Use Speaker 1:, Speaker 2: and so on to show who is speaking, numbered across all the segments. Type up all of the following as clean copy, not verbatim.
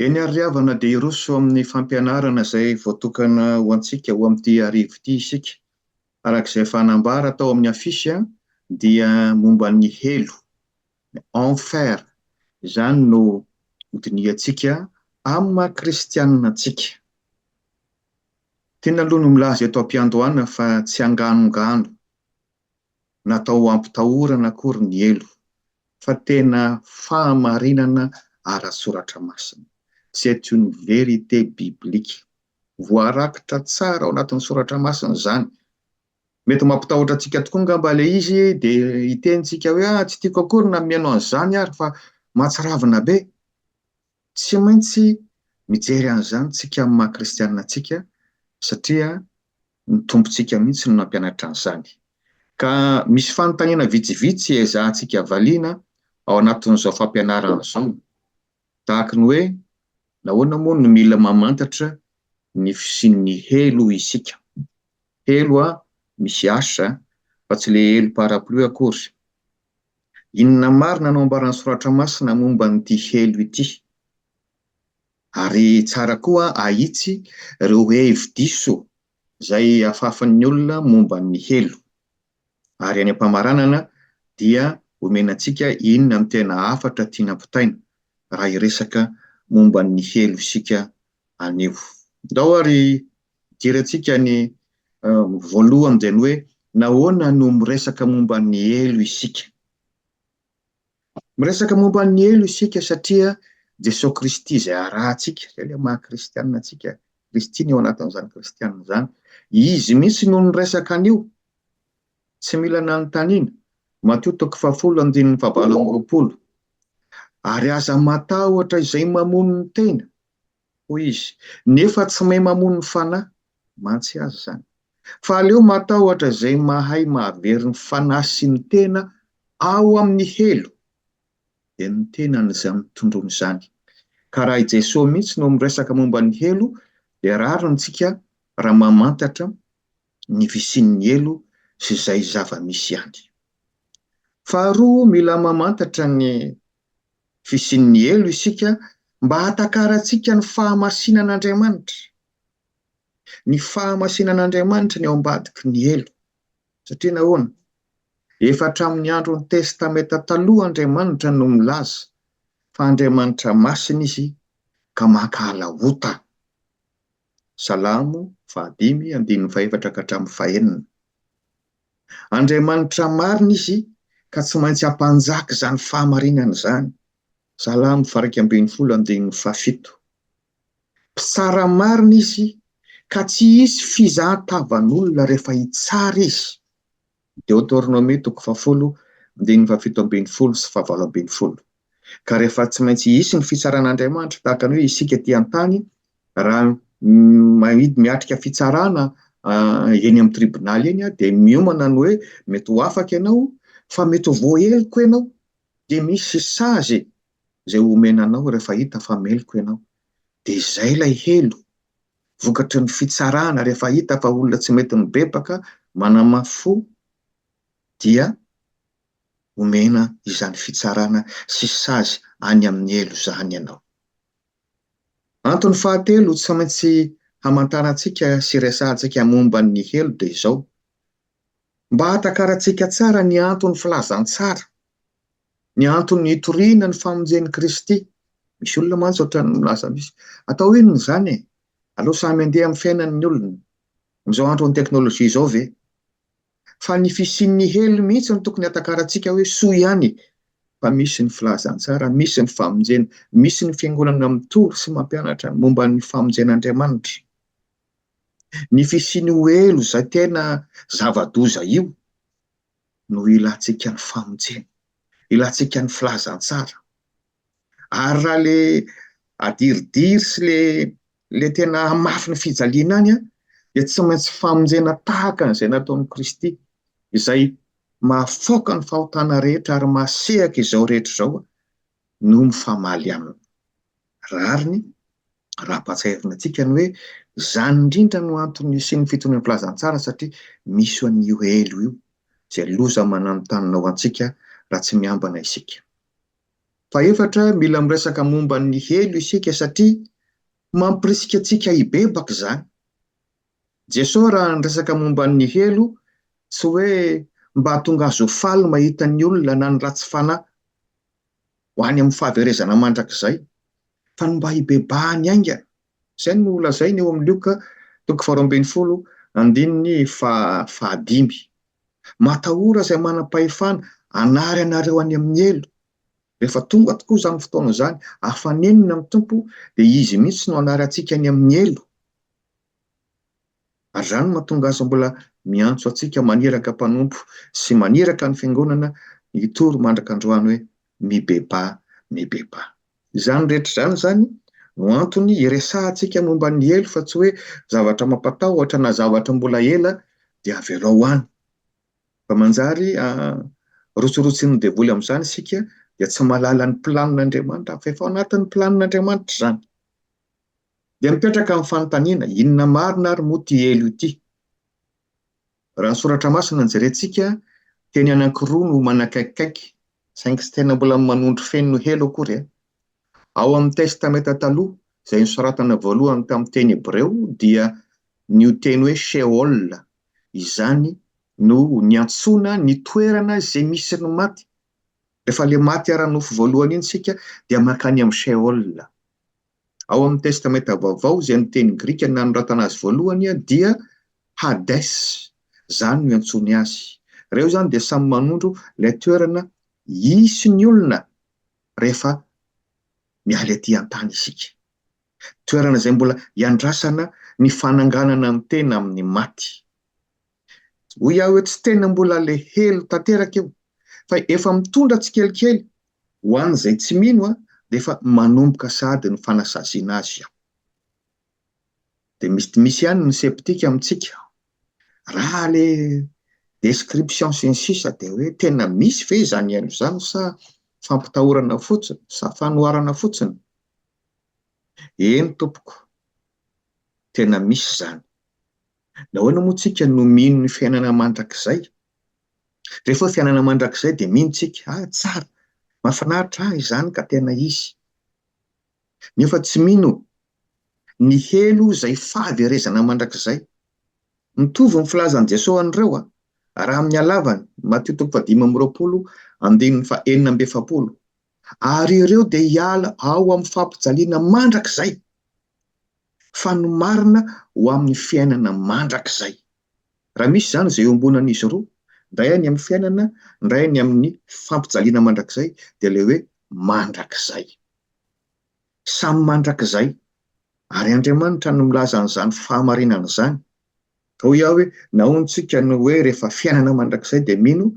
Speaker 1: Eny ary havana dia iroso amin'ny fampianarana izay voatokana ho antsika ho amin'ity arivo ity isika. Arak'izay fanambara tao amin'ny afisy dia momba ny helo, enfer, izany no dinihantsika amin'ny maha kristianina antsika. Tena aloha no milaza eto am-piandohana fa tsy hanganongano natao ampitahorana akory ny elo, fa tena fahamarinana ara-tsoratra masina. C'est une vérité biblique. Voarakitra tsara ao anatin'ny soratra masina izany. Mety mampitahotra antsika tokoa ngamba ilay izy dia hitentsika hoe tsy tiako akory na mihaino an'izany ary fa mahatsiravina be. Tsy maintsy mijery an'izany tsika amin'ny maha kristianina antsika satria ny tompontsika mihitsy no nampianatra an'izany. Ka misy fanontaniana vitsivitsy ezahantsika valiana ao anatin'izao fampianarana izao. Tahaka ny hoe nahoana moa no mila mamantatra ny fisian'ny helo isika. Helo misy asa fa tsy ilay helo parapluie akory. Inona marina no ambaran'ny soratra masina momba n'ity helo ity? Ary tsara koa ahitsy ireo hevi-diso izay afafan'ny olona momba ny helo. Ary any am-pamaranana dia omena antsika inona no tena hafatra tiana ampitaina raha hiresaka momba ny helo isika anio. Ndao ary tirantsika ny voalohany dia ny hoe nahoana no miresaka momba ny helo isika? Miresaka momba ny helo isika satria Jesosy Kristy izay arahantsika, izay ilay maha kristianina antsika, Kristy ny ao anatin'izany kristianina izany, izy mihitsy no niresaka an'io. Tsy mila anontaniana. Mateo 7:20. Ary aza matahotra izay mamono ny tena hoy izy, nefa tsy mahay mamono ny fanahy, mantsy azy izany. Fa aleo matahotra izay mahay mahavery ny fanahy sy ny tena ao amin'ny helo, dia ny tenany izay mitondrony izany. Ka raha i Jesosy mihitsy no miresaka momba ny helo, dia rariny isika raha mamantatra ny fisian'ny helo sy izay zava-misy ihany. Faharoa, mila mamantatra ny fisian'ny helo isika mba hatakarantsika ny fahamasinan'Andriamanitra. Ny fahamasinan'Andriamanitra ny ao ambadiky ny helo. Satria nahoana? Efa hatramin'ny andron'ny testameta taloha Andriamanitra no milaza fa Andriamanitra masina izy ka maka hala-ota. Salamo 5:4-5. Andriamanitra marina izy ka tsy maintsy hampanjaka izany fahamarinana izany. Salamo 1:7. Mpitsara marina izy ka tsy hisy fizahan-tavan'olona rehefa hitsara izy. Deutéronome 10:17-18. Ka rehefa tsy maintsy hisy ny fitsaran'Andriamanitra tahaka ny hoe isika ety an-tany, raha miatrika fitsarana eny amin'ny tribonaly eny dia miomana ny hoe mety ho afaka ianao fa mety ho voaheloko ianao, dia misy sazy izay omenanao rehefa hita fa meloko ianao. Dia izay ilay helo, vokatry ny fitsarana rehefa hita fa olona tsy mety mibebaka manamafy fo, dia omena izany fitsarana sy sazy any amin'ny helo izany ianao. Antony fahatelo tsy maintsy hamantarantsika sy resahantsika momba ny helo dia izao. Mba hatakarantsika tsara ny antony filazantsara, ny antony hitoriana ny famonjen'i Kristy. Misy olona mantsy ohatran'ny milaza misy, atao inona izany? Aleo samy mandeha amin'ny fiainan'ny olona. Amin'izao andron'ny teknôlôjia izao ve? Fa ny fisian'ny helo mihitsy no tokony hatakarantsika hoe soa ihany. Fa misy ny filazantsara, misy ny famonjena, misy ny fiangonana mitory sy mampianatra momba ny famonjen'Andriamanitra. Ny fisian'ny elo izay tena zava-doza io no ilantsika ny famonjena, ilantsika ny filazantsara. Ary raha le adiridiry sy le tena mafy ny fijaliana any dia tsy maintsy famonjena tahaka an'izay nataon'i Kristy, izay mahafoaka ny fahotana rehetra ary mahasehaka izao rehetra izao no mifamaly aminy. Rariny raha ampatsiarina antsika ny hoe izany indrindra no antony sy ny fitonian'ny filazantsara satria misy an'io elo io izay loza mananontany ao antsika raha tsy miambana isika. Faefatra, mila miresaka momba ny helo isika satria mampirisika antsika hibebaka zany. Jesosy raha niresaka momba ny helo, tsy hoe mba hahatonga azy ho faly mahita ny olona na ny ratsy fanahy ho any amin'ny fahaverezana mandrakizay, fa ny mba hibebahany aingana. Izay no lazainy eo amin'ny Lioka 2:25-5. Matahora izay manam-pahefana hanary anareo any amin'ny elo. Rehefa tonga tokoa izany fotoana izany, hafanenina ny Tompo, dia izy mihitsy no hanary antsika any amin'ny elo. Ary izany mahatonga azy mbola miantso antsika maniraka mpanompo sy maniraka ny fiangonana hitoro mandrak'androany hoe mibebà, mibebà. Izany rehetra izany no antony iresahantsika momba ny elo, fa tsy hoe zavatra mampatahotra na zavatra mbola ela dia avela ao any. Fa manjary rotsorotsy ny devoly amin'izany isika dia tsy mahalala ny planin'Andriamanitra, fa efa ao anatin'ny planin'Andriamanitra izany. Dia mipetraka amin'ny fanontaniana, inona marina ary moa ty elo ity? Raha ny soratra masina ny jerentsika, teny anankiroa no manakaikikaiky, saingy tsy tena mbola manondro feno elo akory. Ao amin'ny testamenta taloha, izay nosoratana voalohany tamin'ny teny Hebreo, dia ny teny hoe Sheol, izany no niantsoana ny toerana izay misy ny maty. Rehefa le maty ara-nofo voalohany iny sika dia makany amin'ny Sheol. Ao amin'ny testamenta vaovao, izay ny teny Grika nanoratana azy voalohany dia Hades, izany no iantsony azy. Ireo izany dia samy manondro ilay toerana hisy ny olona rehefa miala etỳ an-tany isika. Toerana izay mbola hiandrasana ny fananganana ny tena amin'ny maty. Hoy aho hoe tsy tena mbola le helo tanteraka eo, fa efa mitondra tsikelikely ho an'izay tsy mino dia efa manomboka sady ny fanasasiana azy aho. Dia misy ihany ny septika amintsika. Raha le description sy ny sisa dia hoe tena misy ve izany elo izany, sa fampitahorana fotsiny, sa fanoharana fotsiny? Eny tompoko, tena misy izany. Nahoana moa tsika no mino ny fiainana mandrakizay? Rehefa fiainana mandrakizay dia mino tsika, tsara, mahafinaritra, izany ka tena izy. Nefa tsy mino ny helo izay fahaverezana mandrakizay. Mitovy ny filazan'i Jesosy an'ireo, raha amin'ny halavany, Matteo 5:20, ary ireo dia hiala ao amin'ny fampijaliana mandrakizay, fa no marina ho amin'ny fiainana mandrakizay. Raha misy izany izay eo ambonan'izy roa, ndray any amin'ny fiainana, ndray any amin'ny fampijaliana mandrakizay, dia le hoe mandrakizay. Samy mandrakizay. Ary Andriamanitra no milaza an'izany fahamarinana izany. Hoy aho hoe nahoantsika no hoe rehefa fiainana mandrakizay dia mino,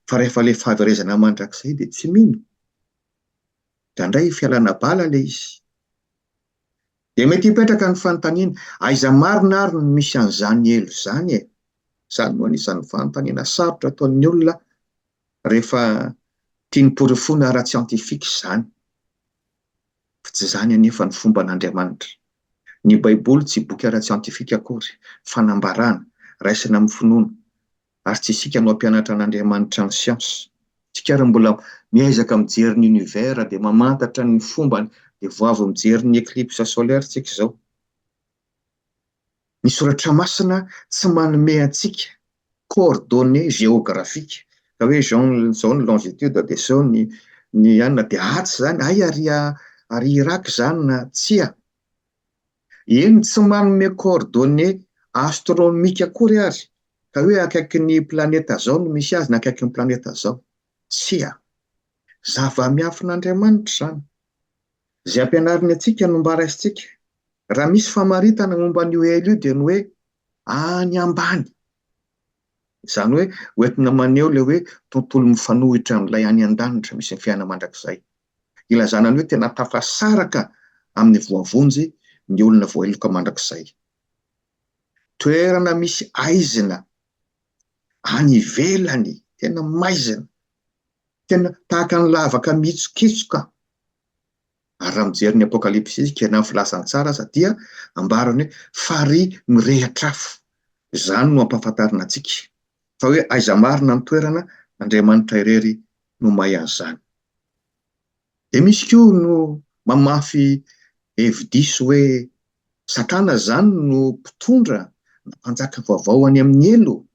Speaker 1: fa rehefa le fahaverezana mandrakizay dia tsy mino. Dia indray fialana bala le izy. Dia mety hipetraka ny fanontaniana, aiza marina ary no misy an'izany elo izany e? Izany no anisan'ny fanontaniana sarotra ataon'ny olona rehefa tiany porofona ara-tsiantifika izany. Fa tsy izany anefa ny fomban'Andriamanitra. Ny Baiboly tsy boky ara-tsiantifika akory, fanambarana, raisina amin'ny finoana. Ary tsy isika no hampianatra an'Andriamanitra ny siansa. Tsika ary mbola miezaka mijery ny univers dia mamantatra ny fombany, dia vao avy mijery ny éclipse solaire tsika izao. Ny soratra masina tsy manome antsika coordonnées géographiques, ka hoe zao ny longitude dia zao ny anona dia atsy izany, ary Irak izany na tsia. Eny tsy manome coordonnées astronomiques akory ary, ka hoe akaiky ny planeta zao no misy azy na akaiky ny planeta zao. Tsia. Zava-miafin'Andriamanitra izany. Izay ampianariny antsika no mba raisintsika. Raha misy famaritana momba an'io elo io dia ny hoe any ambany. Izany hoe hoentina maneho le hoe tontolo mifanohitra amin'ilay any an-danitra misy ny fiainana mandrakizay. Ilazana ny hoe tena tafasaraka amin'ny voavonjy ny olona voaheloka mandrakizay. Toerana misy aizina, any ivelany, tena maizina, tena tahaka ny lavaka mitsokisoka. Ary raha mijery ny apokalipsy isika na filazany tsara aza dia ambarany hoe farihy mirehatra afo. Izany no ampahafantarina antsika fa hoe aiza marina ny toerana, Andriamanitra irery no mahay an'izany. De misy koa no mamafy hevi-diso hoe Satana zany no mpitondra na mpanjaka vaovao any amin'ny elo.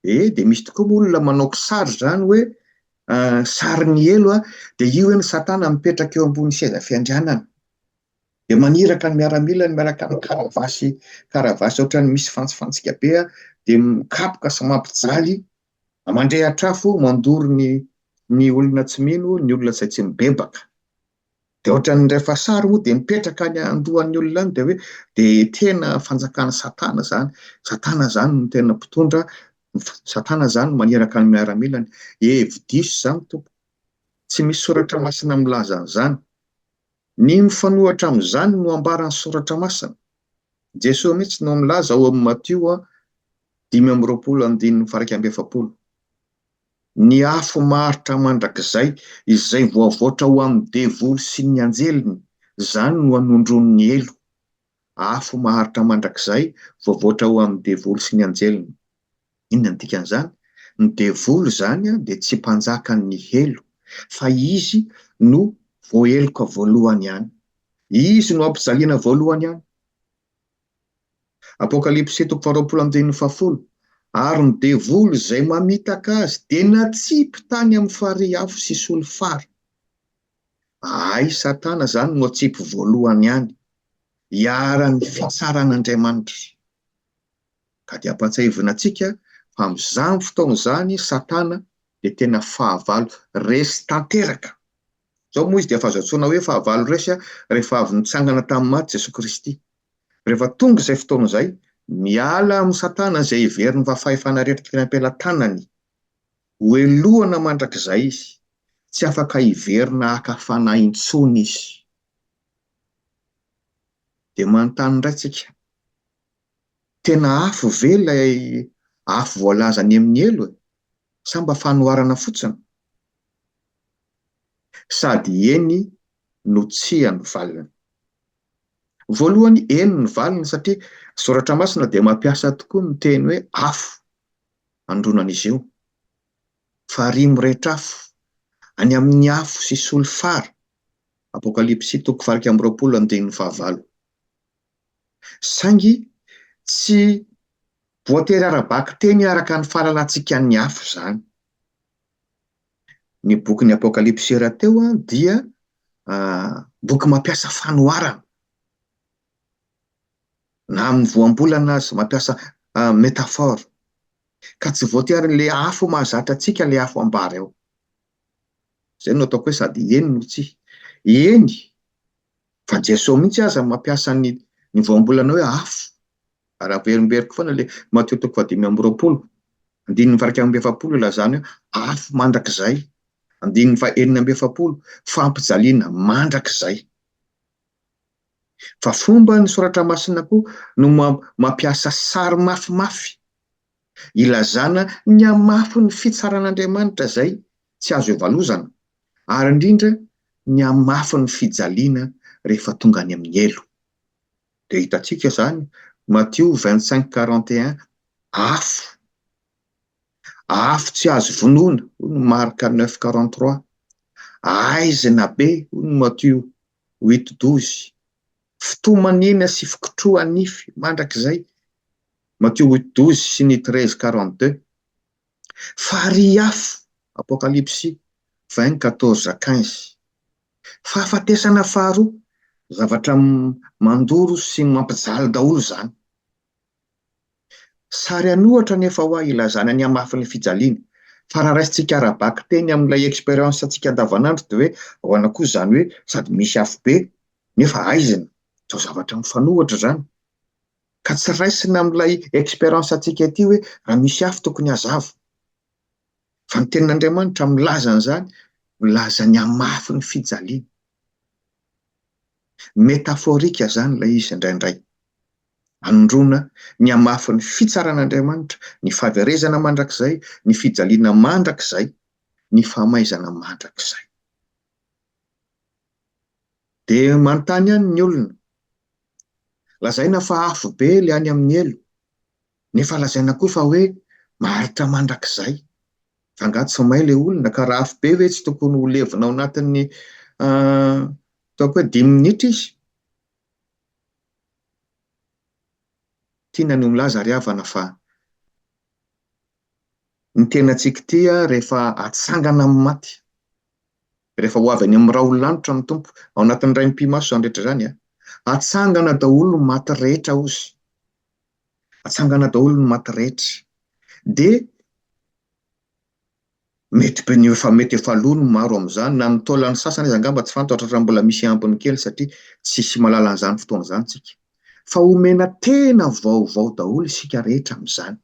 Speaker 1: De misy tokoa olona manao sary zany hoe sarin'ny elo de io hoe ny Satana mipetraka eo ambony seza fiandrianana. De maniraka ny miaramila ny miaraka amin'ny karavasy ohatran'ny misy fantsifantsika be de mikapoka sy mampijaly, mandrehatra afo, mandoro ny olona tsy mino, ny olona izay tsy mibebaka. De ohatran'ny rehefa sary moa de mipetraka any andohan'ny olona any de hoe de tena fanjakan'ny Satana zany. Satana zany no tena mpitondra, Satana zany no maniraka ny miaramilany. Hevi-diso zany tompo. Tsy misy soratra masina milaza an'izany. Ny mifanohitra amin'izany no ambaran'ny soratra masina. Jesosy mihitsy no milaza ao amin'ny Matio 5:20. Ny afo maharitra mandrakizay izay voavoatra ho amin'ny devoly sy ny anjeliny, zany no anondron'ny elo. Afo maharitra mandrakizay voavoatra ho amin'ny devoly sy ny anjeliny. Inona ny dikan'izany? Ny devoly zany de tsy mpanjakan'ny elo, fa izy no voaheloka voalohany ihany. Izy no ampijaliana voalohany ihany. Apokalipsy 7:20. Ary ny devoly izay mamitaka azy de natsipy tany amin'ny farihy afo sy solifara. Ay, Satana zany no atsipy voalohany ihany, hiaran'ny fitsaran'Andriamanitra. Ka dia ampatsahivina antsika fa amin'izany fotoana izany Satana de tena fahavalo resy tanteraka. Zao moa izy de efa azo antsoina hoe fahavalo resy rehefa avy nitsangana tamin'ny maty Jesosy Kristy. Rehefa tonga izay fotoana izay, miala amin'ny Satana izay heveriny fa fahefana rehetra teny am-pelatanany, hoelohana mandrakizay izy, tsy afaka hiverina hakafana intsony izy. De manontany indray tsika, tena afo ve ilay afo voalaza any amin'ny elo sa mba fanoharana fotsiny? Sady eny no tsia ny valiny. Voalohany, eny ny valiny satria soratra masina de mampiasa tokoa ny teny hoe afo andronan'izy io. Farihy mirehitra afo, any amin'ny afo sy solifara. Apokalipsy 20:20. Saingy tsy voatery arabaky teny araka ny fahalalantsika ny afo zany. Ny bokin'ny Apokalipsy rahateo dia boky mampiasa fanoharana. Na amin'ny voambolana azy mampiasa metafora. Ka tsy voatery le afo mahazatra antsika le afo ambara eo. Zay no ataoko hoe sady eny no tsia. Eny, fa Jesosy mihitsy aza mampiasa ny voambolana hoe afo. Ary averimberiko foana le Mateo 5:20 ilazany hoe afo mandrakizay. 5:20 fampijaliana mandrakizay. Fa fomba ny soratra masina koa no mampiasa sary mafimafy ilazana ny hamafy ny fitsaran'Andriamanitra izay tsy azo ivalozana, ary indrindra ny hamafy ny fijaliana rehefa tonga any amin'ny elo. De hitantsika zany Mateo 25:41, afo. Afo tsy azo vonoina, hoy ny Marka 9:43. Aizina be, hoy ny Mateo 8:12. Fitomanina sy fikotroa nify mandrakizay, Mateo 8:12 sy ny 13:42. Farihy afo, Apokalipsy 20:14-15. Fahafatesana faharoa, zavatra mandoro sy mampijaly daholo zany. Sary anohatra nefa ho ilazana ny hamafy ny fijaliana. Fa raha raisitsika arabaky teny amin'ilay expérience antsika andavanandro de hoe ahoana koa zany hoe sady misy afo be nefa aizina. Zao zavatra mifanohitra zany. Ka tsy raisina amin'ilay expérience antsika ety hoe raha misy afo tokony hazava. Fa ny tenin'Andriamanitra milaza an'izany, milaza ny hamafy ny fijaliana. Metaforika zany ilay izy indraindray. Anondrona ny hamafy ny fitsaran'Andriamanitra, ny fahaverezana mandrakizay, ny fijaliana mandrakizay, ny famaizana mandrakizay. De manontany ihany ny olona, lazaina fa afo be le any amin'ny elo, nefa lazaina koa fa hoe maharitra mandrakizay. Fa angaha tsy may le olona, ka raha afo be hoe tsy tokony ho levina ao anatin'ny ataoko hoe 5 minitra izy. Tiana ny milaza ry havana fa ny tenantsika ity rehefa atsangana amin'ny maty, rehefa ho avy any amin'ny raolanitra ny tompo, ao anatin'ny ray mpimaso izany rehetra izany, atsangana daholo ny maty rehetra ozy, atsangana daholo ny maty rehetra, dia mety efa loa no maro amin'izany, na ny taolan'ny sasany izy angamba tsy fantatra raha mbola misy ambiny kely satria tsisy mahalala an'izany fotoana izany tsika. Fa omena tena vaovao daholo isika rehetra amin'izany.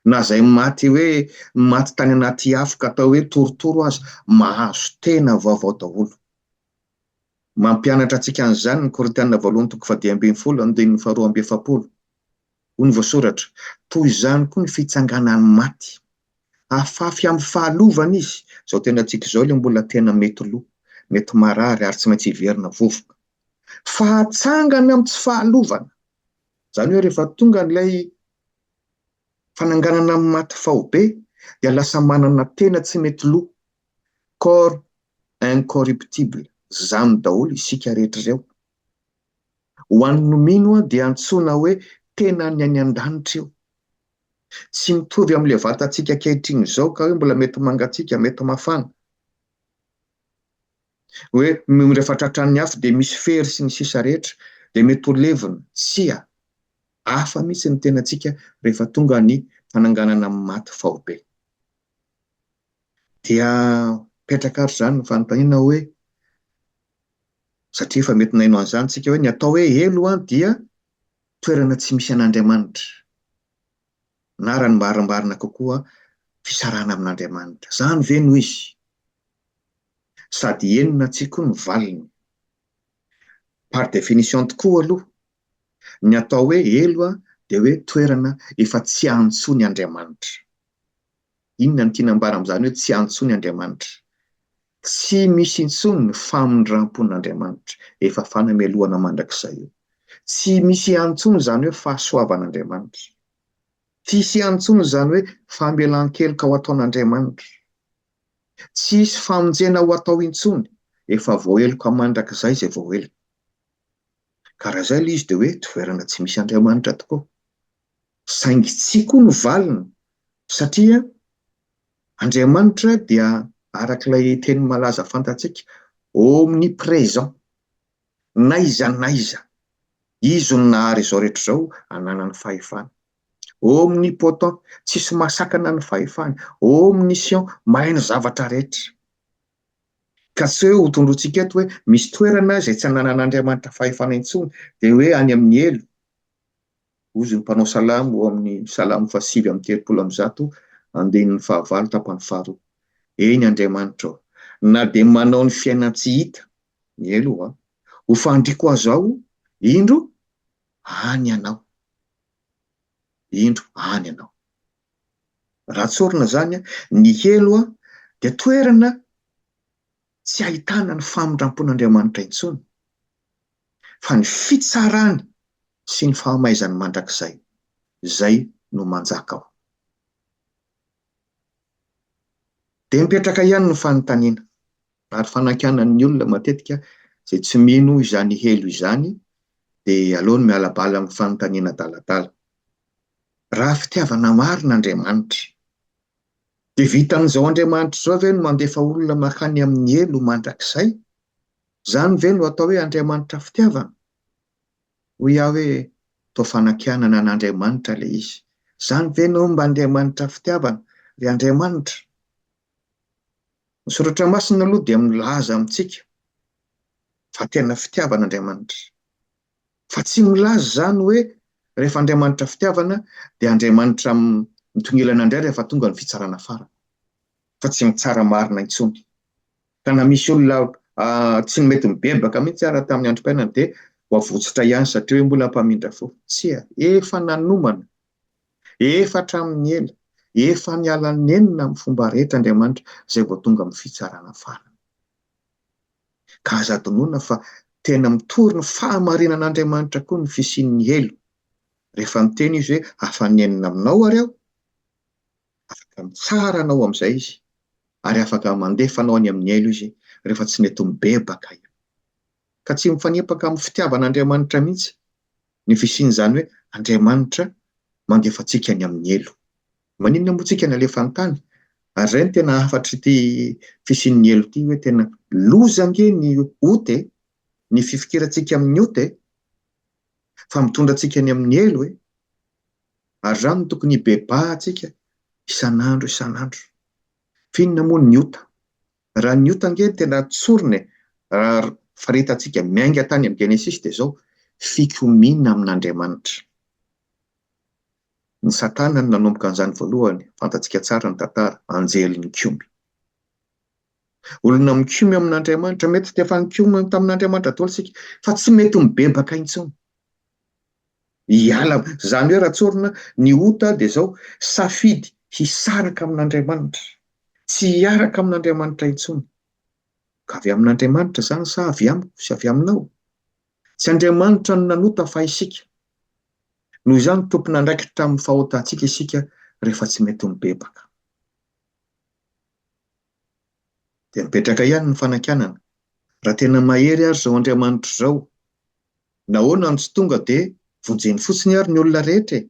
Speaker 1: Na izay maty hoe maty tany anaty afo ka atao hoe torotoro aza, mahazo tena vaovao daholo. Mampianatra antsika an'izany ny Korintianina 2:10-12 hoy ny voasoratra, toy izany koa ny fitsanganan'ny maty, afafy amin'ny fahalovana izy. Izao tenantsika izao ilay mbola tena mety loha, mety marary ary tsy maintsy hiverina vovoka. Fa atsangana amin'ny tsy fahalovana. Izany hoe rehefa tonga ilay fananganana amin'ny maty faobe, dia lasa manana tena tsy mety loha, corps incorruptible. Izany daholo isika rehetra ireo. Ho an'ny nomino dia antsoina hoe tena ny any an-danitra io. Tsy mitovy amin'ilay vatantsika ankehitriny izao ka hoe mbola mety mangatsiaka, mety mafana. Hoe rehefa tratran'ny afo dia misy fery sy ny sisa rehetra, dia mety ho levona. Tsia, hafa mihitsy ny tenantsika rehefa tonga ny fananganana amin'ny maty faobe. Dia petraka ary izany ny fanontaniana hoe, satria efa mety naino an'izany tsika hoe ny atao hoe elo dia toerana tsy misy an'Andriamanitra. Na raha ny maharambarina kokoa fisarana amin'Andriamanitra. Izany ve no izy? Sady enina tsika ny valiny. Par définition tokoa aloha, ny atao hoe elo dia hoe toerana efa tsy antsoiny Andriamanitra. Inona no tiana ambara amin'izany hoe tsy antsoiny Andriamanitra? Tsy misy intsony ny famindram-pon'Andriamanitra efa fanameloana mandrakizay io. Tsy misy antsony izany hoe fahasoavan'Andriamanitra. Tsisy antsony izany hoe famelan-keloka ho ataon'Andriamanitra. Tsisy famonjena ho atao intsony, efa voaheloka mandrakizay izay voaheloka. Ka raha izay ilay izy dia hoe toerana tsy misy Andriamanitra tokoa. Saingy tsy koa no valina, satria Andriamanitra dia arak'ilay teny malaza fantatsika, omniprésent, n'aiza n'aiza. Izy no nahary izao rehetra izao hananany fahefana. Omnipotent, tsisy mahasakana ny fahefany. Omniscient, mahay ny zavatra rehetra. Ka tsy hoe ho tondrontsika eto hoe misy toerana izay tsy hananan'Andriamanitra fahefana intsony dia hoe any amin'ny elo. Hozy ny mpanao salamo ao amin'ny salamo 7:30, 9:9 tapany faharoa. Eny Andriamanitra ao. Na dia manao ny fiainana tsy hita, ny elo ho fandriako azo aho, indro any ianao. Indro any ianao. Raha tsorina izany, ny elo dia toerana tsy ahitana ny famindram-pon'Andriamanitra intsony, fa ny fitsarany sy ny fahamaizany mandrakizay. Izay no manjaka ao. Dia mipetraka ihany ny fanontaniana, ary fanankanan'ny olona matetika izay tsy mino izany elo izany, dia aleo ny miala bala amin'ny fanontaniana adaladala. Raha fitiavana marin'Andriamanitra, dia vitan'izao Andriamanitra izao ve no mandefa olona mankany amin'ny elo mandrakizay? Izany ve no atao hoe Andriamanitra fitiavana? Hoy aho hoe toa fanankanana an'Andriamanitra ilay izy. Izany ve no mba Andriamanitra fitiavana? Ilay Andriamanitra. Ny soratra masina aloha dia milaza amintsika fa tena fitiavan'Andriamanitra. Fa tsy milaza izany hoe rehefa Andriamanitra fitiavana dia Andriamanitra mitongilana indray rehefa tonga ny fitsarana farany. Fa tsy mitsara marina intsony. Ka na misy olona tsy mety mibebaka mihitsy ara tamin'ny androm-piainana dia ho avotsitra ihany satria hoe mbola mpamindra fo. Tsia, efa nanomana, efa hatramin'ny ela, efa niala nenina amin'ny fomba rehetra Andriamanitra izay vao tonga amin'ny fitsarana farany. Ka aza adinoina fa tena mitory ny fahamarinan'Andriamanitra koa ny fisian'ny elo. Rehefa miteny izy hoe afa nenina aminao ary aho, afaka mitsara anao amin'izay izy, ary afaka mandefa anao any amin'ny elo izy rehefa tsy mety mibebaka io. Ka tsy mifanipaka amin'ny fitiavan'Andriamanitra mihitsy ny fisian'izany hoe Andriamanitra mandefa-tsika ny amin'ny elo. Maninona moa tsika ny alefa an-tany? Ary izay no tena afatry ity fisian'ny elo ity, hoe tena loza ange ny ote, ny fifikirantsika amin'ny ote, fa mitondra antsika ny amin'ny elo e. Ary izany no tokony hibebahantsika isan'andro isan'andro. Finona moa ny ota? Raha ny ota ange tena tsoriny, raha faritantsika miainga tany amin'ny Genesis dia izao, fikomiana amin'Andriamanitra. Ny Satana no nanomboka an'izany voalohany, fantatsika tsara ny tantara, anjely nikomy. Olona mikomy amin'Andriamanitra, mety dia efa nikomy tamin'Andriamanitra daholo isika, fa tsy mety mibebaka intsony. Hiala, izany hoe raha tsorina ny ota dia izao, safidy hisaraka amin'Andriamanitra, tsy hiaraka amin'Andriamanitra intsony. Ka avy amin'Andriamanitra izany sa avy amiko sy avy aminao? Tsy Andriamanitra no nanota fa isika. Noho izany tompona andraikitra amin'ny fahotantsika isika rehefa tsy mety mibebaka. Dia mipetraka ihany ny fanankanana. Raha tena mahery ary izao Andriamanitra izao, nahoana no tsy tonga dia vonjeny fotsiny ary ny olona rehetra e.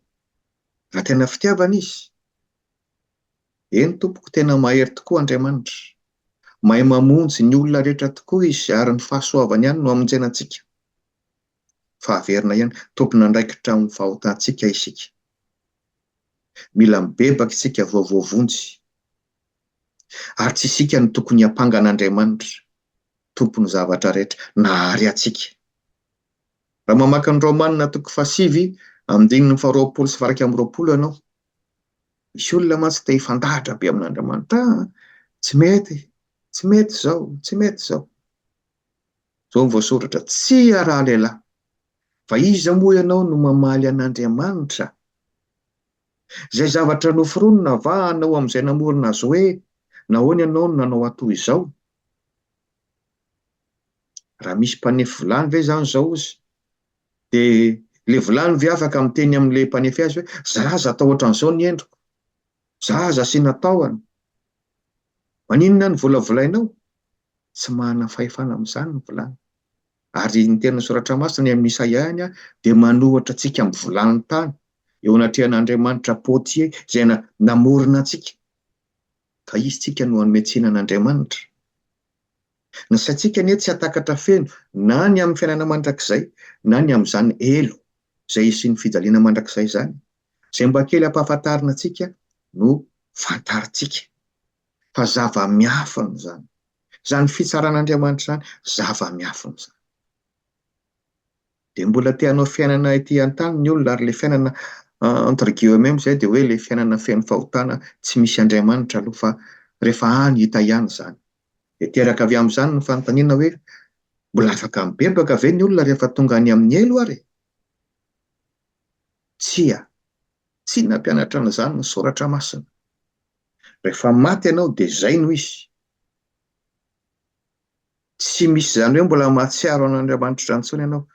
Speaker 1: Raha tena fitiavana izy. Eny tompoko, tena mahery tokoa Andriamanitra. Mahay mamonjy ny olona rehetra tokoa izy ary ny fahasoavany ihany no amonjena antsika. Fa averina ihany, tompona andraikitra amin'ny fahotantsika isika. Mila mibebaka isika voavonjy. Ary tsy isika no tokony hampangan'Andriamanitra, tompony zavatra rehetra, na ary atsika. Raha mamaky ny Romanina toko 7 amin'ny 20 ianao, misy olona mantsy te hifandahatra be amin'Andriamanitra. Tsy mety, tsy mety izao, tsy mety izao. Izao ny voasoratra, tsy araha lehilahy. Fa iza moa ianao no mamaly an'Andriamanitra? Izay zavatra noforonina va hanao amin'izay namorona azy hoe nahoana ianao no nanao atoy izao? Raha misy mpanefy vilany ve izany izao izy? Dia ilay vilany ve afaka miteny amin'ilay mpanefy azy hoe zaza atao ohatran'izao ny endriko, zaza asiana tahony? Maninona ny volavolainao? Tsy manana fahefana amin'izany ny vilany. Ary ny tena soratra masina amin'ny Isaia ihany dia manohatra antsika amin'ny vilany tany, eo anatrehan'Andriamanitra Potier izay namorona antsika. Ka izy tsika no hanome tsinan'Andriamanitra. Ny saintsika anie tsy hatakatra feno na ny amin'ny fiainana mandrakizay na ny amin'izany elo izay sy ny fijaliana mandrakizay izany. Izay mba kely hampahafantarina antsika no fantarintsika. Fa zava-miafina izany. Izany fitsaran'Andriamanitra izany, zava-miafina izany. Dia mbola te hanao fiainana ety an-tany ny olona, ary ilay fiainana entre guillemets izay dia hoe ilay fiainana feno fahotana tsy misy Andriamanitra aloha, fa rehefa any hita ihany izany. Dia teraka avy amin'izany ny fanontaniana hoe mbola afaka mibebaka ve ny olona rehefa tonga any amin'ny elo ary? Tsia, tsy nampianatra an'izany ny soratra masina. Rehefa maty ianao dia izay no izy. Tsy misy izany hoe mbola mahatsiaro an'Andriamanitra intsony ianao.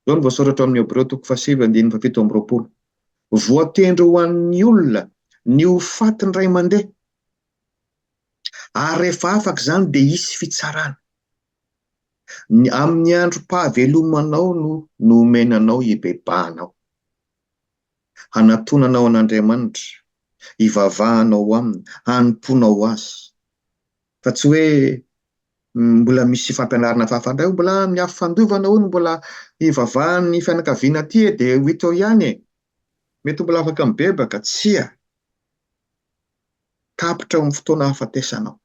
Speaker 1: Izao no voasoratra amin'ny Hebreo 7:7. Voatendry ho an'ny olona ny ho faty ny ray aman-dreny. Ary rehefa afaka izany dia hisy fitsarana. Amin'ny androm-pahavelomanao no nomenanao hibebahanao. Hanatonanao an'Andriamanitra, hivavahanao aminy, hanomponao azy. Fa tsy hoe mbola misy fampianarana fafandray, mbola miafy fandovana hono, mbola hivavahan'ny fianakaviana aty dia ho hita eo ihany e. Mety mbola afaka mibebaka, tsia. Tapitra amin'ny fotoana hahafatesanao.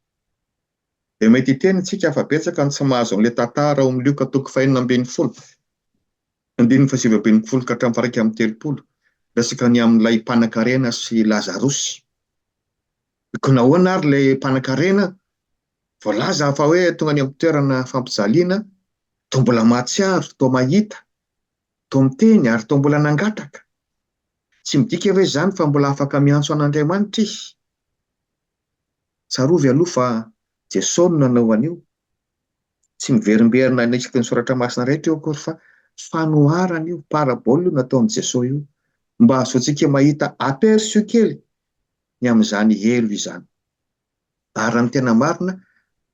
Speaker 1: Dia mety hiteny tsika fa betsaka ny tsy mahazo an'ilay tantara ao amin'ny Lioka 5:20, 7:20 ka hatramin'ny 30. Resaka ny amin'ilay mpanan-karena sy Lazarosy. Ko nahoana ary ilay mpanan-karena voalaza fa hoe tonga any amin'ny toerana fampijaliana, toa mbola mahatsiaro, toa mahita, toa miteny ary toa mbola nangataka. Tsy midika hoe izany fa mbola afaka miantso an'Andriamanitra izy. Tsarovy aloha fa Jesosy no nanao an'io. Tsy miverimberina anisaky ny soratra masina rehetra eo akory, fa fanoharana io, paraboly io nataon'i Jesosy io, mba ahazoantsika mahita aperçu kely ny amin'izany elo izany. Ary ny tena marina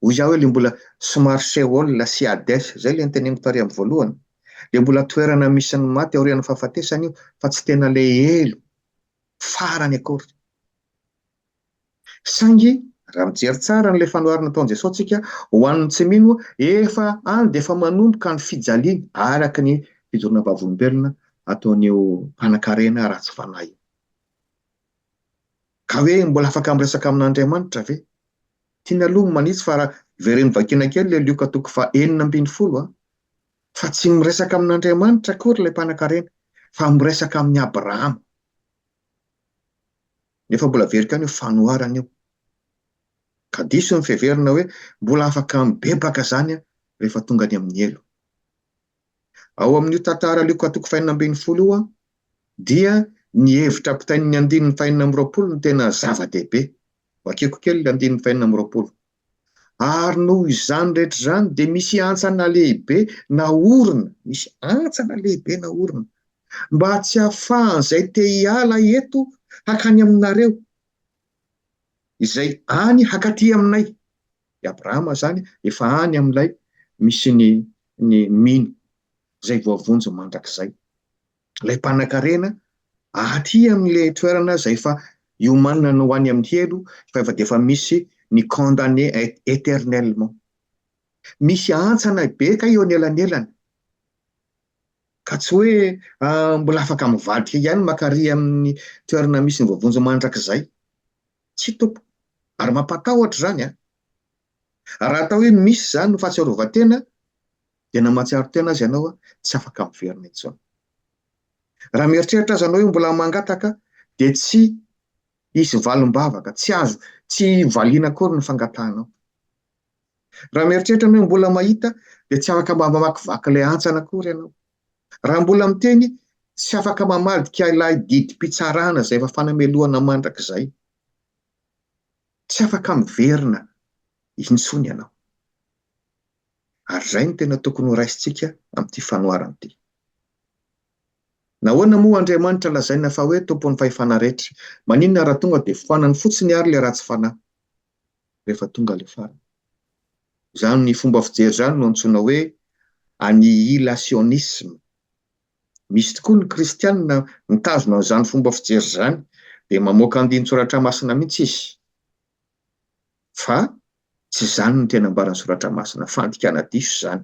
Speaker 1: hoy izaho hoe le mbola somary Seoul sy Hades zay le noteneniko tary amin'ny voalohany. Le mbola toerana misy ny maty aorian'ny fahafatesana io, fa tsy tena le elo farany akory. Saingy raha mijery tsara n'ilay fanoharana nataon'i Jesosy tsika, ho an'ny tsy mino efa any dia efa manomboka ny fijaliana araka ny fijoroana vavolombelona ataon'io mpanan-karena ratsy fanahy. Ka hoe mbola afaka miresaka amin'Andriamanitra ve? Tiana aloha manitsy fa raha veren'ny vakiana kely le Lioka 4:12 fa tsy miresaka amin'Andriamanitra akory ilay mpanan-karena, fa miresaka amin'ny Abrahama. Nefa mbola verika any io fanoharana io. Ka diso ny fiheverana hoe mbola afaka mibebaka zany rehefa tonga any amin'ny elo. Ao amin'io tantara Lioka 5:20 io dia ny hevitra pitain'ny 5:20 no tena zava-dehibe. Vakeko kely 5:20. Ary noho izany rehetra izany dia misy antsana lehibe naorina, misy antsana lehibe naorina mba tsy hahafahan'izay te hiala eto hakany aminareo, izay any hakaty aminay. I Abrahama zany efa any amin'ilay misy ny mino izay voavonjy mandrakizay. Ilay mpanan-karena aty amin'ilay toerana izay fa iomanana no ho any amin'ny elo, fa efa dia efa misy ny condamné éternellement. Misy antsana be ka eo anelanelany. Ka tsy hoe mbola afaka mivadika ihany makary amin'ny toerana misy ny voavonjy mandrakizay. Tsy tompo. Ary mampatahotra zany a. Raha atao hoe misy zany no fahatsiarovan-tena dia namatsiaro tena azy ianao tsy afaka miverina intsony. Raha mieritreritra azy ianao hoe mbola mangataka dia tsy hisy valim-bavaka, tsy valiana akory ny fangatahanao. Raha mieritreritra hoe mbola mahita dia tsy afaka mamakivaky ilay antsana akory ianao. Raha mbola miteny tsy afaka mamadika ilay didim-pitsarana izay efa fanameloana mandrakizay. Tsy afaka miverina intsony ianao. Ary izay no tena tokony ho raisintsika amin'ity fanoharana ity. Nahoana moa Andriamanitra lazaina fa hoe tompon'ny fahefana rehetra? Maninona raha tonga dia foanany fotsiny ary ilay ratsy fanahy rehefa tonga ilay farany. Izany ny fomba fijery izany no antsoina hoe annihilationnisme. Misy tokoa ny kristianina mitazona izany fomba fijery izany dia mamoaka andinin-tsoratra masina mihitsy izy. Fa tsy izany no tena ambaran'ny soratra masina, fandikana diso izany.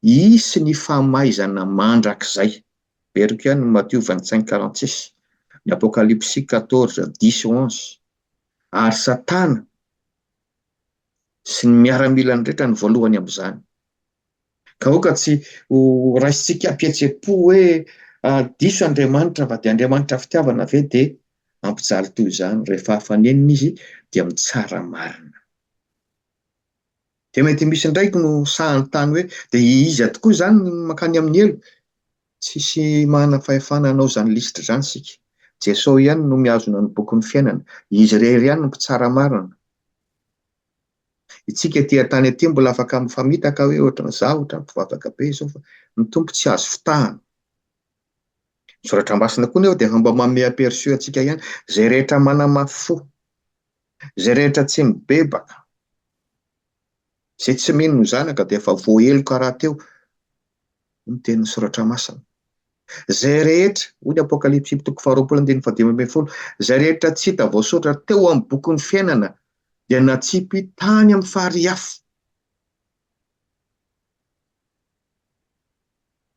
Speaker 1: Hisy ny famaizana mandrakizay. Beriko ihany Matthieu 25:46, ny Apocalypse 14:10-11. Ary Satana sy ny miaramilany rehetra ny voalohany amin'izany. Ka oka tsy ho raisintsika ampihetsepo hoe diso Andriamanitra fa dia Andriamanitra fitiavana ve dia ampijaly toy izany. Rehefa hafanenina izy dia mitsara marina. Dia mety misy ndraiky no sahany tany hoe dia iza tokoa izany makany amin'ny elo? Tsisy mahana fahefana hanao izany lisitra izany isika. Jesosy ihany no mihazona ny bokon'ny fiainana. Izy irery ihany no mpitsara marina. Itsika etỳ tany ety mbola afaka mifamitaka hoe ohatran'izao, ohatran'ny mpivavaka be izao, fa ny tompo tsy azo fitahana. Ny soratra masina koa nefa dia mba manome aperçu antsika ihany izay rehetra manamafy fo, izay rehetra tsy mibebaka, izay tsy mino ny zanaka dia efa voaheloka rahateo no tenin'ny soratra masina. Izay rehetra, hoy ny Apocalypse 2:20, izay rehetra tsy hita voasoratra teo amin'ny bokon'ny fiainana dia natsipy tany amin'ny fary hafa.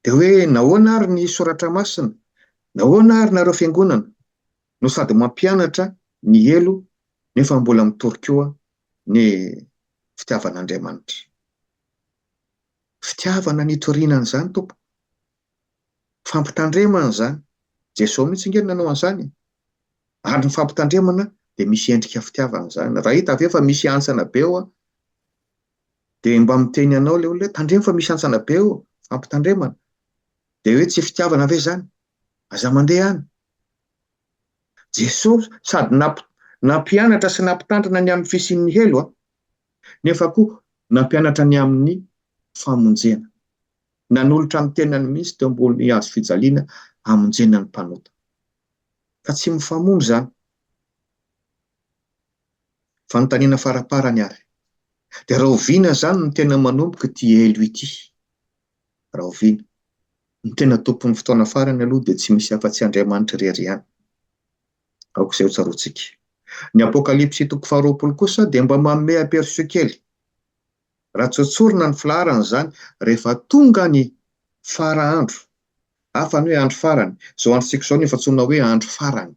Speaker 1: Dia hoe nahoana ary ny soratra masina? Nahoana ary nareo fiangonana no sady mampianatra ny elo nefa mbola mitorikoa ny fitiavan'Andriamanitra? Fitiavana nitoriana an'izany tompo. Fampitandremana izany. Jesosy mihitsy nge nanao an'izany. Ary ny fampitandremana dia misy endrika fitiavana izany. Raha hita ve fa misy antsana be eo dia mba miteny anao ilay olona hoe tandremo fa misy antsana be eo, fampitandremana. Dia hoe tsy fitiavana ve izany? Aza mandeha any. Jesosy sady nampianatra sy nampitandrina ny amin'ny fisian'ny elo nefa koa nampianatra ny amin'ny famonjena. Nanolotra amin'ny tenany mihitsy teo ambony hazo fijaliana hamonjena ny mpanota. Ka tsy mifamono izany. Fanontaniana faraparany ary. Dia raha oviana zany no tena manomboka ity elo ity. Raha oviana. Ny tena tompon'ny fotoana farany aloha dia tsy misy afa-tsy Andriamanitra irery ihany. Aok'izay ho tsaroantsika. Ny Apokalipsy toko faharoapolo kosa dia mba manome aperçu kely. Raha tsotsorina ny filaharana zany rehefa tonga ny faraandro. Hafa ny hoe andro farany. Izao androntsika izao nefa antsoina hoe andro farany.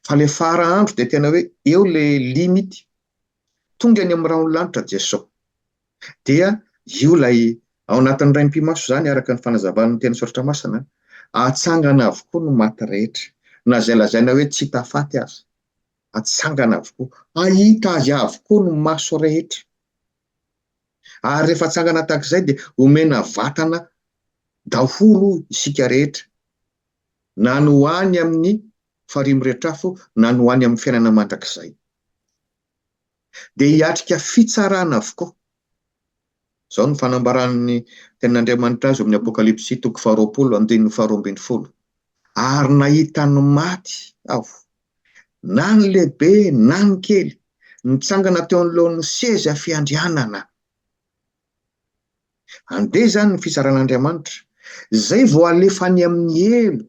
Speaker 1: Fa le faraandro dia tena hoe eo le limity. Tonga any amin'ny raholanitra Jesao. Dia io lay ao anatin'ny raim-pimaso zany araka ny fanazavan'ny teny soratra masina, atsangana avokoa no maty rehetra. Na izay lazaina hoe tsy hita faty aza. Atsangana avokoa. Ahita azy avokoa no maso rehetra. Ary rehefa atsangana tahak'izay dia omena vatana daholo isika rehetra. Na ny ho any amin'ny farimo rehetra afo, na ny ho any amin'ny fiainana mandrakizay. Dia hiatrika fitsarana avokoa. Izao ny fanambaran'ny tenin'Andriamanitra azy amin'ny Apokalipsy toko faharoapolo andininy faharoa ambin'ny folo. Ary nahita ny maty aho, na ny lehibe na ny kely, nitsangana teo anoloan'ny seza fiandrianana. Andeha zany ny fisaran'Andriamanitra, izay vao alefa any amin'ny elo,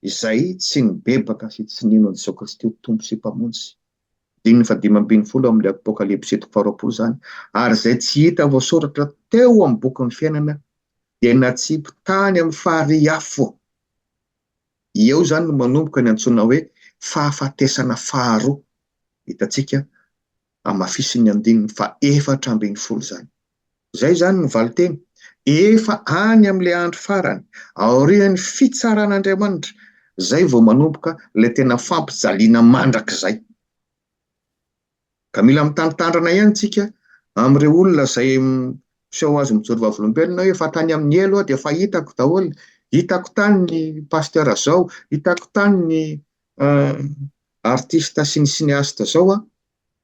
Speaker 1: izay tsy nibebaka sy tsy nino an'i Jesao Kristy ho tompo sy mpamonjy. Dininy fa dimy ambin'ny folo amin'ny Apokalipsy toko faharoapolo zany. Ary izay tsy hita voasoratra teo amin'ny bokin'ny fiainana dia natsipy tany amin'ny fahariy afo. Eo zany no manomboka ny antsoina hoe fahafatesana faharoa. Hitantsika amafisiny andininy fa efatra ambin'ny folo zany. Izay zany ny valiteny. Efa any amin'ilay andro farany, aorian'ny fitsaran'Andriamanitra, izay vao manomboka ilay tena fampijaliana mandrakizay. Ka mila mitandratandrana ihany tsika amin'ireo olona izay miseho azy mijoro vavolombelona hoe efa tany amin'ny elo dia efa hitako daholo. Hitako tany ny pasteur zao, hitako tany ny artista sy ny sineasta zao.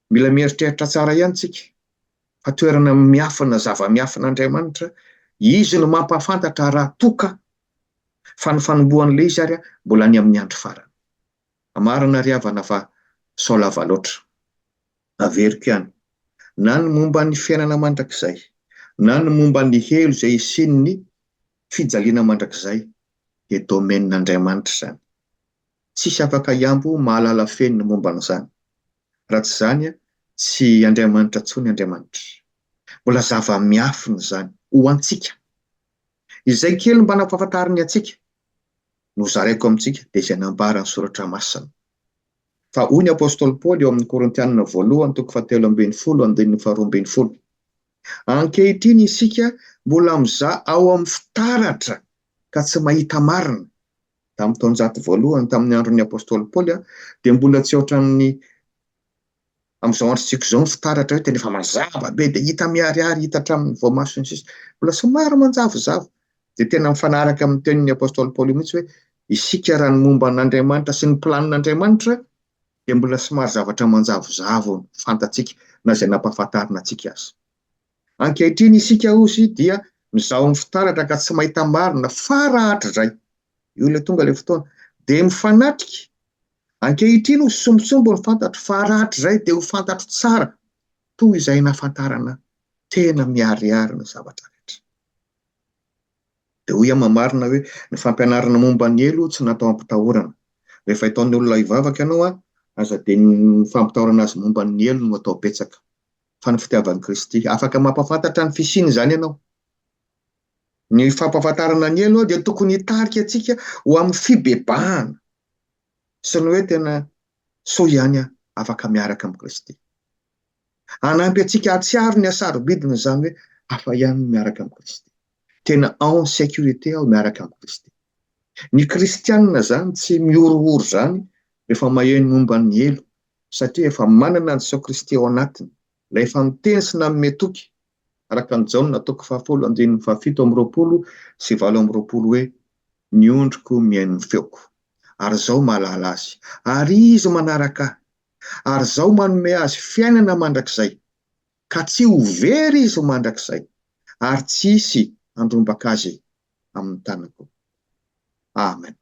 Speaker 1: Mila mieritreritra tsara ihany tsika. Fa toerana miafina, zava-miafin'Andriamanitra, izy no mampafantatra raha toka fa ny fanombohan'ilay izy ary mbola any amin'ny andro farany. Marina ry havana fa sao lava loatra. Averiko ihany. Na ny momba ny fiainana mandrakizay, na ny momba ny elo izay isian'ny fijaliana mandrakizay, dia domen'Andriamanitra izany. Tsisy afaka hiambo mahalala feno ny momba an'izany. Raha tsy izany, tsy Andriamanitra intsony Andriamanitra. Mbola zava-miafina izany ho antsika. Izay kely mba nampahafantariny antsika no zaraiko amintsika dia izay nambarany soratra masina. Fa hoy ny Apôstôly Paoly eo amin'ny Korintianina voalohany toko fahatelo ambin'ny folo andininy faharoa ambin'ny folo. Ankehitriny isika mbola mizaha ao amin'ny fitaratra ka tsy mahita marina. Tamin'ny taonjato voalohany tamin'ny andron'ny Apôstôly Paoly dia mbola tsy ohatran'ny amin'izao androntsika izao ny fitaratra hoe tena efa mazava be dia hita miharihary, hita hatramin'ny voamasony sisa. Mbola somary manjavozavo. Dia tena mifanaraka amin'ny tenin'ny Apôstôly Paoly mihitsy hoe isika raha ny momba an'Andriamanitra sy ny planin'Andriamanitra dia mbola somary zavatra manjavozavo fantatsika na izay nampahafantarina antsika azy. Ankehitriny isika ozy dia mizaha amin'ny fitaratra ka tsy mahita marina fa raha hatrizay. Io ilay tonga ilay fotoana dia mifanatrika. Ankehitriny ho sombisombo ny fantatro fa raha hatrizay dia ho fantatro tsara toy izay nafantarana tena miharihary ny zavatra rehetra. Dia hoy mamarina hoe ny fampianarana momba ny elo tsy natao ampitahorana. Rehefa ataon'ny olona hivavaka ianao aza dia ny fampitahorana azy momba ny elo no atao betsaka. Fa ny fitiavan'i Kristy afaka mampafantatra ny fisiany izany ianao. Ny fampafantarana ny elo dia tokony hitarika antsika ho amin'ny fibebahana sy ny hoe tena soa ihany afaka miaraka amin'ny Kristy. Hanampy antsika hatsiaro ny hasarobidina izany hoe hafa ihany miaraka amin'ny Kristy. Tena en sécurité ao miaraka amin'ny Kristy. Ny kristianina izany tsy miorooro izany rehefa maheno momba ny elo satria efa manana an'i Jesao Kristy ao anatiny. Ilay efa miteny sy nanome toky araka ny Jaona toko fahafolo andininy fahafito amby roapolo sy valo amby roapolo hoe ny ondriko mihaino ny feoko ary izao mahalala azy ary izy manaraka ahy ary izao manome azy fiainana mandrakizay ka tsy ho very izy mandrakizay ary tsy hisy handrombaka azy amin'ny tanako. Amen.